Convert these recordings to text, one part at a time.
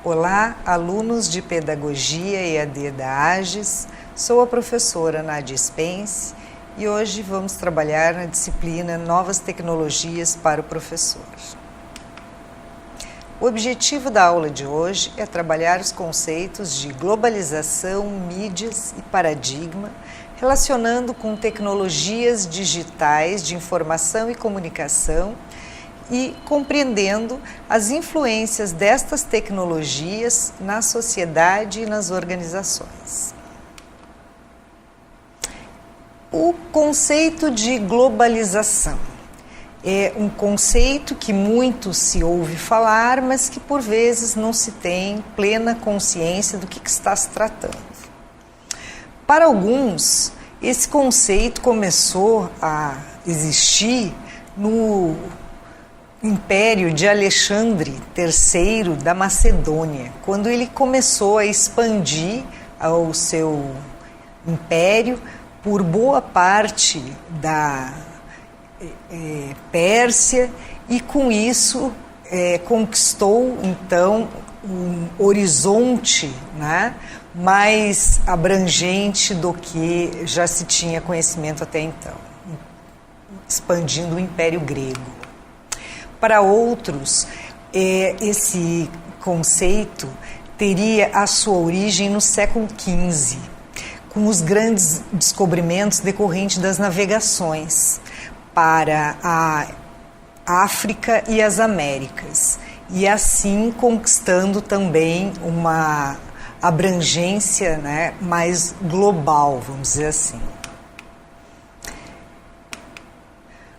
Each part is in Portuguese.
Olá, alunos de Pedagogia EAD da AGES, sou a professora Nádia Spence e hoje vamos trabalhar na disciplina Novas Tecnologias para o Professor. O objetivo da aula de hoje é trabalhar os conceitos de globalização, mídias e paradigma, relacionando com tecnologias digitais de informação e comunicação e compreendendo as influências destas tecnologias na sociedade e nas organizações. O conceito de globalização é um conceito que muito se ouve falar, mas que por vezes não se tem plena consciência do que está se tratando. Para alguns, esse conceito começou a existir no Império de Alexandre III da Macedônia, quando ele começou a expandir o seu império por boa parte da Pérsia e com isso conquistou então um horizonte, né, mais abrangente do que já se tinha conhecimento até então, expandindo o Império Grego. Para outros, esse conceito teria a sua origem no século XV, com os grandes descobrimentos decorrentes das navegações para a África e as Américas, e assim conquistando também uma abrangência, né, mais global, vamos dizer assim.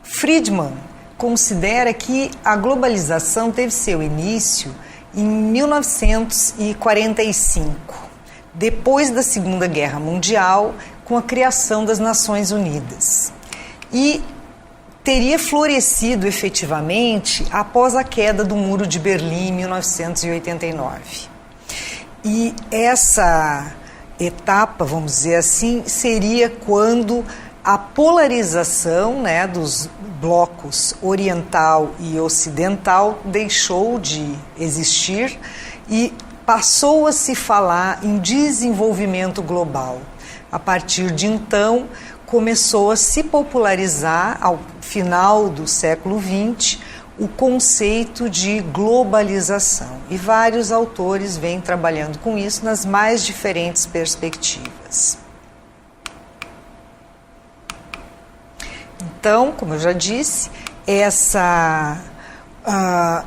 Friedman considera que a globalização teve seu início em 1945, depois da Segunda Guerra Mundial, com a criação das Nações Unidas, e teria florescido efetivamente após a queda do Muro de Berlim em 1989. E essa etapa, vamos dizer assim, seria quando a polarização, né, dos blocos oriental e ocidental deixou de existir e passou a se falar em desenvolvimento global. A partir de então, começou a se popularizar, ao final do século XX, o conceito de globalização. E vários autores vêm trabalhando com isso nas mais diferentes perspectivas. Então, como eu já disse, essa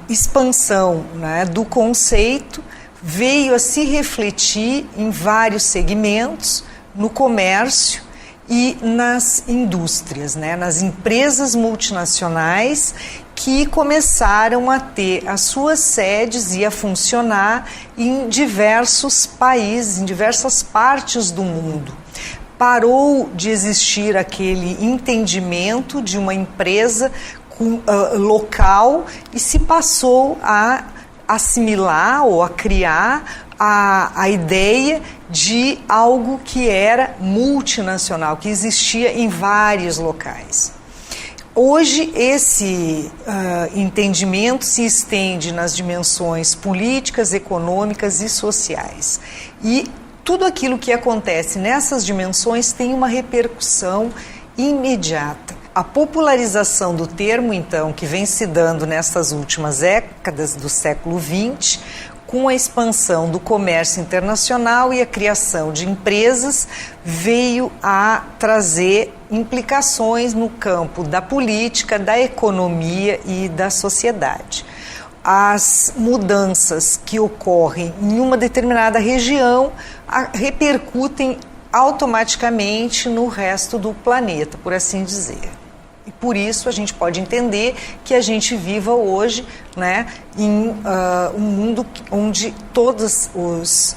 expansão, né, do conceito veio a se refletir em vários segmentos, no comércio e nas indústrias, né, nas empresas multinacionais que começaram a ter as suas sedes e a funcionar em diversos países, em diversas partes do mundo. Parou de existir aquele entendimento de uma empresa local e se passou a assimilar ou a criar a ideia de algo que era multinacional, que existia em vários locais. Hoje, esse entendimento se estende nas dimensões políticas, econômicas e sociais. E tudo aquilo que acontece nessas dimensões tem uma repercussão imediata. A popularização do termo, então, que vem se dando nessas últimas décadas do século XX, com a expansão do comércio internacional e a criação de empresas, veio a trazer implicações no campo da política, da economia e da sociedade. As mudanças que ocorrem em uma determinada região repercutem automaticamente no resto do planeta, por assim dizer. E por isso a gente pode entender que a gente viva hoje, né, em um mundo onde todos os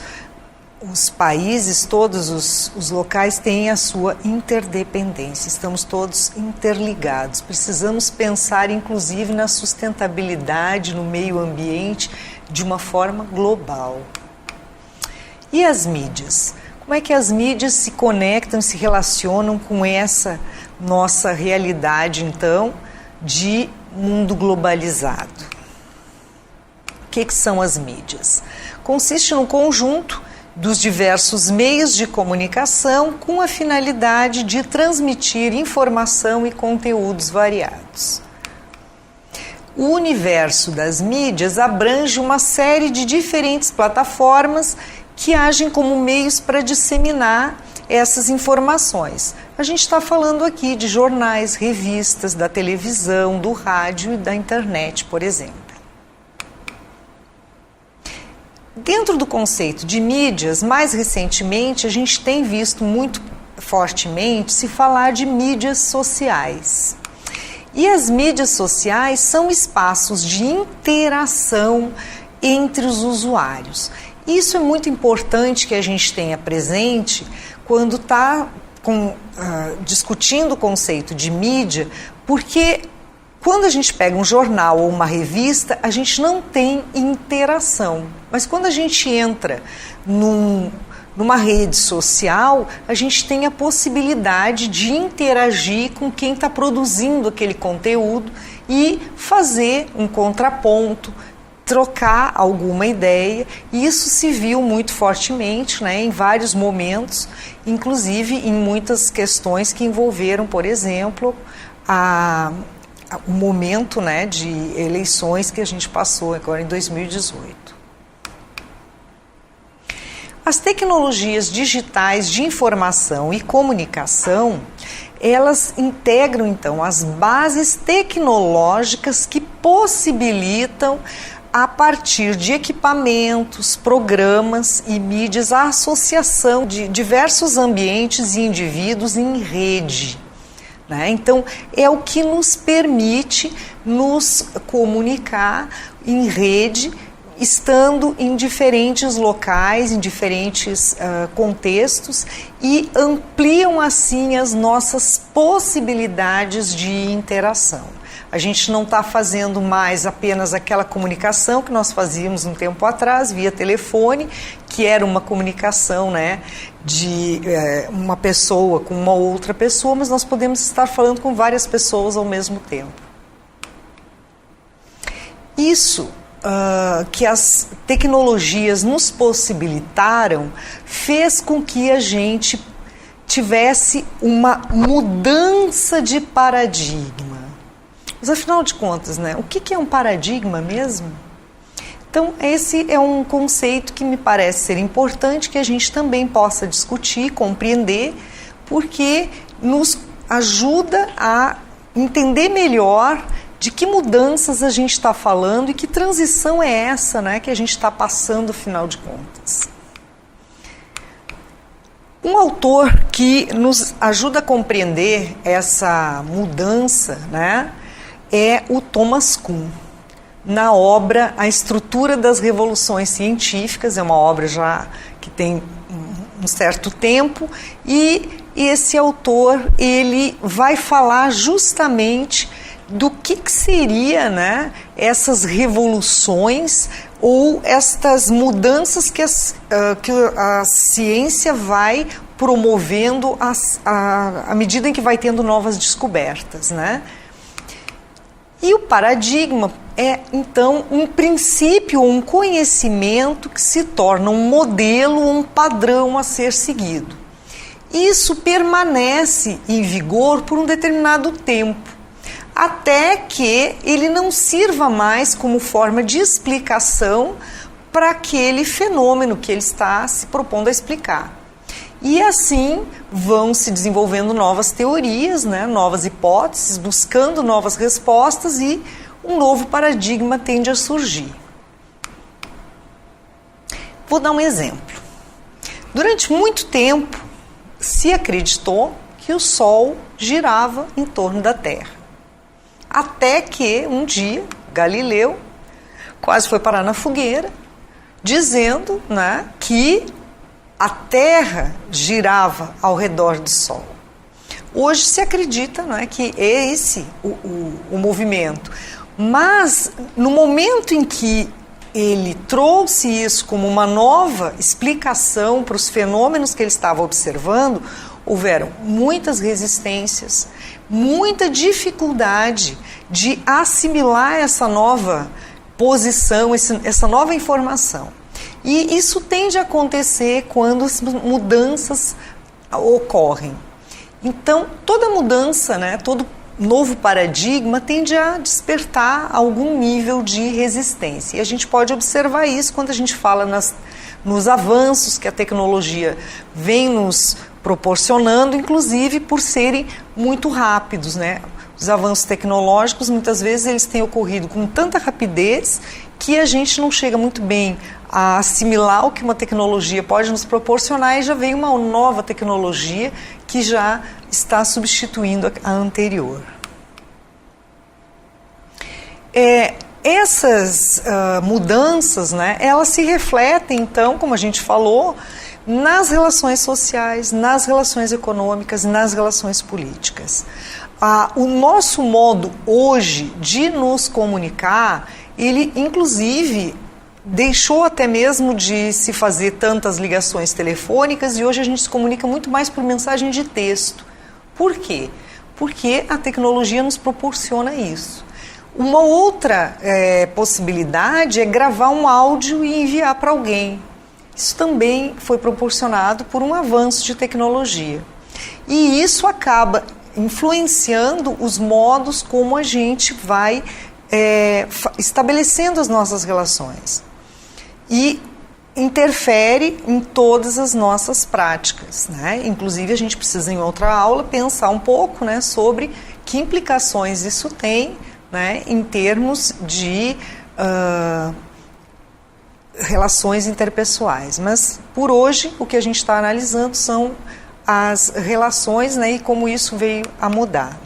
países, todos os locais têm a sua interdependência. Estamos todos interligados. Precisamos pensar, inclusive, na sustentabilidade no meio ambiente de uma forma global. E as mídias? Como é que as mídias se conectam, se relacionam com essa nossa realidade, então, de mundo globalizado? O que são as mídias? Consiste no conjunto dos diversos meios de comunicação com a finalidade de transmitir informação e conteúdos variados. O universo das mídias abrange uma série de diferentes plataformas que agem como meios para disseminar essas informações. A gente está falando aqui de jornais, revistas, da televisão, do rádio e da internet, por exemplo. Dentro do conceito de mídias, mais recentemente, a gente tem visto muito fortemente se falar de mídias sociais. E as mídias sociais são espaços de interação entre os usuários. Isso é muito importante que a gente tenha presente quando está discutindo o conceito de mídia, porque quando a gente pega um jornal ou uma revista, a gente não tem interação. Mas quando a gente entra numa rede social, a gente tem a possibilidade de interagir com quem está produzindo aquele conteúdo e fazer um contraponto, trocar alguma ideia. E isso se viu muito fortemente, né, em vários momentos, inclusive em muitas questões que envolveram, por exemplo, o momento, né, de eleições que a gente passou agora em 2018. As tecnologias digitais de informação e comunicação, elas integram, então, as bases tecnológicas que possibilitam, a partir de equipamentos, programas e mídias, a associação de diversos ambientes e indivíduos em rede. Então, é o que nos permite nos comunicar em rede, estando em diferentes locais, em diferentes contextos, e ampliam assim as nossas possibilidades de interação. A gente não está fazendo mais apenas aquela comunicação que nós fazíamos um tempo atrás, via telefone, que era uma comunicação, né, de uma pessoa com uma outra pessoa, mas nós podemos estar falando com várias pessoas ao mesmo tempo. Isso que as tecnologias nos possibilitaram fez com que a gente tivesse uma mudança de paradigma. Mas afinal de contas, né, o que é um paradigma mesmo? Então, esse é um conceito que me parece ser importante que a gente também possa discutir, compreender, porque nos ajuda a entender melhor de que mudanças a gente está falando e que transição é essa, né, que a gente está passando, afinal de contas. Um autor que nos ajuda a compreender essa mudança, né, é o Thomas Kuhn. Na obra A Estrutura das Revoluções Científicas, é uma obra já que tem um certo tempo, e esse autor, ele vai falar justamente do que seria, né, essas revoluções ou estas mudanças que a ciência vai promovendo à medida em que vai tendo novas descobertas, né? E o paradigma é, então, um princípio, um conhecimento que se torna um modelo, um padrão a ser seguido. Isso permanece em vigor por um determinado tempo, até que ele não sirva mais como forma de explicação para aquele fenômeno que ele está se propondo a explicar. E assim vão se desenvolvendo novas teorias, né, novas hipóteses, buscando novas respostas, e um novo paradigma tende a surgir. Vou dar um exemplo. Durante muito tempo se acreditou que o Sol girava em torno da Terra. Até que um dia Galileu quase foi parar na fogueira, dizendo, né, que a Terra girava ao redor do Sol. Hoje se acredita, não é, que é esse o movimento. Mas no momento em que ele trouxe isso como uma nova explicação para os fenômenos que ele estava observando, houveram muitas resistências, muita dificuldade de assimilar essa nova posição, essa nova informação. E isso tende a acontecer quando as mudanças ocorrem. Então, toda mudança, né, todo novo paradigma tende a despertar algum nível de resistência. E a gente pode observar isso quando a gente fala nos avanços que a tecnologia vem nos proporcionando, inclusive por serem muito rápidos, né? Os avanços tecnológicos, muitas vezes, eles têm ocorrido com tanta rapidez que a gente não chega muito bem a assimilar o que uma tecnologia pode nos proporcionar e já vem uma nova tecnologia que já está substituindo a anterior. Essas mudanças, né, elas se refletem, então, como a gente falou, nas relações sociais, nas relações econômicas, nas relações políticas. O nosso modo hoje de nos comunicar, ele inclusive deixou até mesmo de se fazer tantas ligações telefônicas e hoje a gente se comunica muito mais por mensagem de texto. Por quê? Porque a tecnologia nos proporciona isso. Uma outra possibilidade é gravar um áudio e enviar para alguém. Isso também foi proporcionado por um avanço de tecnologia. E isso acaba influenciando os modos como a gente vai estabelecendo as nossas relações. E interfere em todas as nossas práticas, né? Inclusive, a gente precisa, em outra aula, pensar um pouco, né, sobre que implicações isso tem, né, em termos de relações interpessoais. Mas, por hoje, o que a gente está analisando são as relações, né, e como isso veio a mudar.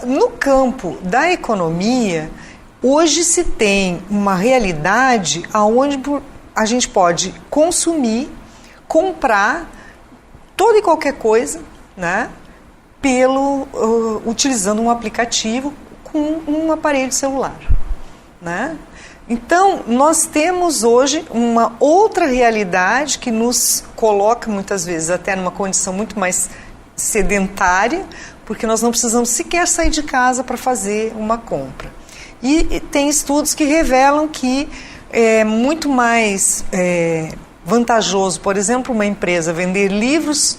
No campo da economia, hoje se tem uma realidade onde a gente pode consumir, comprar toda e qualquer coisa, né, utilizando um aplicativo com um aparelho celular, né? Então, nós temos hoje uma outra realidade que nos coloca muitas vezes até numa condição muito mais sedentária, porque nós não precisamos sequer sair de casa para fazer uma compra. E tem estudos que revelam que é muito mais vantajoso, por exemplo, uma empresa vender livros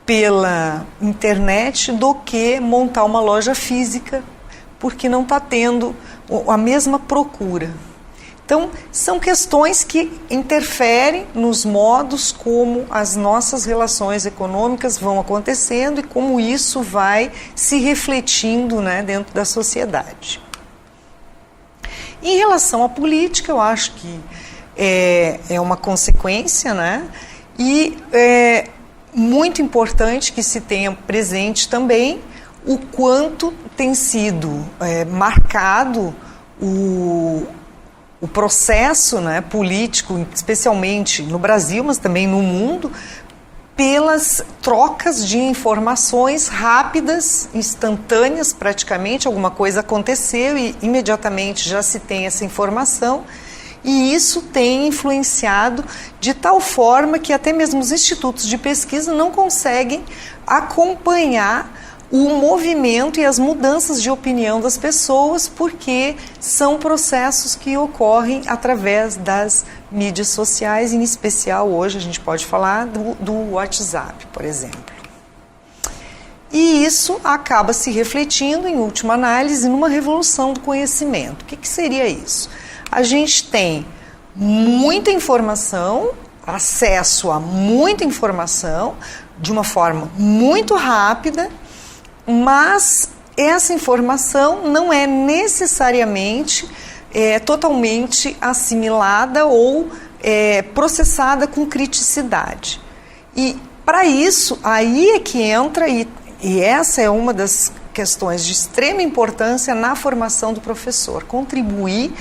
pela internet do que montar uma loja física, porque não está tendo a mesma procura. Então, são questões que interferem nos modos como as nossas relações econômicas vão acontecendo e como isso vai se refletindo, né, dentro da sociedade. Em relação à política, eu acho que é uma consequência, né? E é muito importante que se tenha presente também o quanto tem sido marcado o processo, né, político, especialmente no Brasil, mas também no mundo, pelas trocas de informações rápidas, instantâneas, praticamente. Alguma coisa aconteceu e imediatamente já se tem essa informação, e isso tem influenciado de tal forma que até mesmo os institutos de pesquisa não conseguem acompanhar o movimento e as mudanças de opinião das pessoas, porque são processos que ocorrem através das mídias sociais, em especial hoje a gente pode falar do WhatsApp, por exemplo. E isso acaba se refletindo, em última análise, numa revolução do conhecimento. O que seria isso? A gente tem muita informação, acesso a muita informação, de uma forma muito rápida, mas essa informação não é necessariamente totalmente assimilada ou processada com criticidade. E para isso, aí é que entra, e essa é uma das questões de extrema importância na formação do professor, contribuir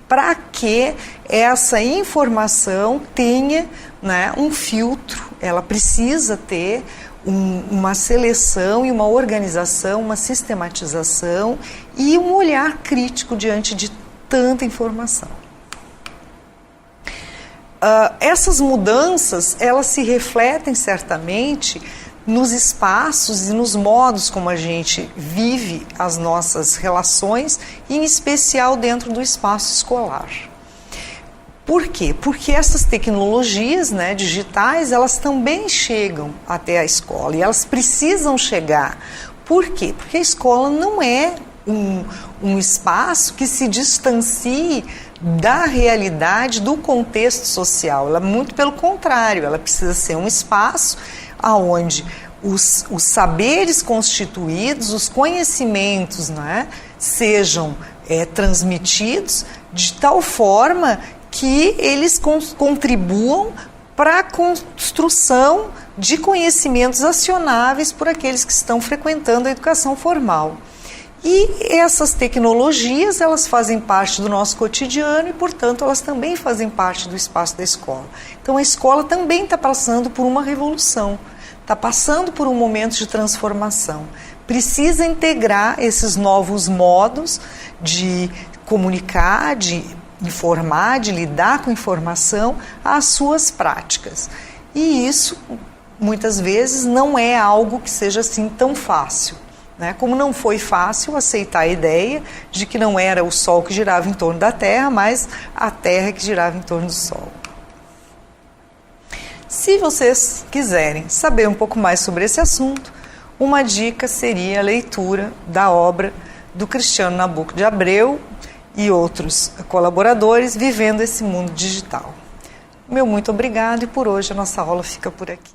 para que essa informação tenha, né, um filtro, ela precisa ter uma seleção e uma organização, uma sistematização e um olhar crítico diante de tanta informação. Essas mudanças, elas se refletem certamente nos espaços e nos modos como a gente vive as nossas relações, em especial dentro do espaço escolar. Por quê? Porque essas tecnologias, né, digitais, elas também chegam até a escola e elas precisam chegar. Por quê? Porque a escola não é um espaço que se distancie da realidade, do contexto social. Ela, muito pelo contrário, ela precisa ser um espaço onde os saberes constituídos, os conhecimentos, né, sejam transmitidos de tal forma que eles contribuam para a construção de conhecimentos acionáveis por aqueles que estão frequentando a educação formal. E essas tecnologias, elas fazem parte do nosso cotidiano e, portanto, elas também fazem parte do espaço da escola. Então, a escola também está passando por uma revolução, está passando por um momento de transformação. Precisa integrar esses novos modos de comunicar, de informar, de lidar com informação às suas práticas. E isso, muitas vezes, não é algo que seja assim tão fácil. Como não foi fácil aceitar a ideia de que não era o Sol que girava em torno da Terra, mas a Terra que girava em torno do Sol. Se vocês quiserem saber um pouco mais sobre esse assunto, uma dica seria a leitura da obra do Cristiano Nabuco de Abreu e outros colaboradores vivendo esse mundo digital. Meu muito obrigado e por hoje a nossa aula fica por aqui.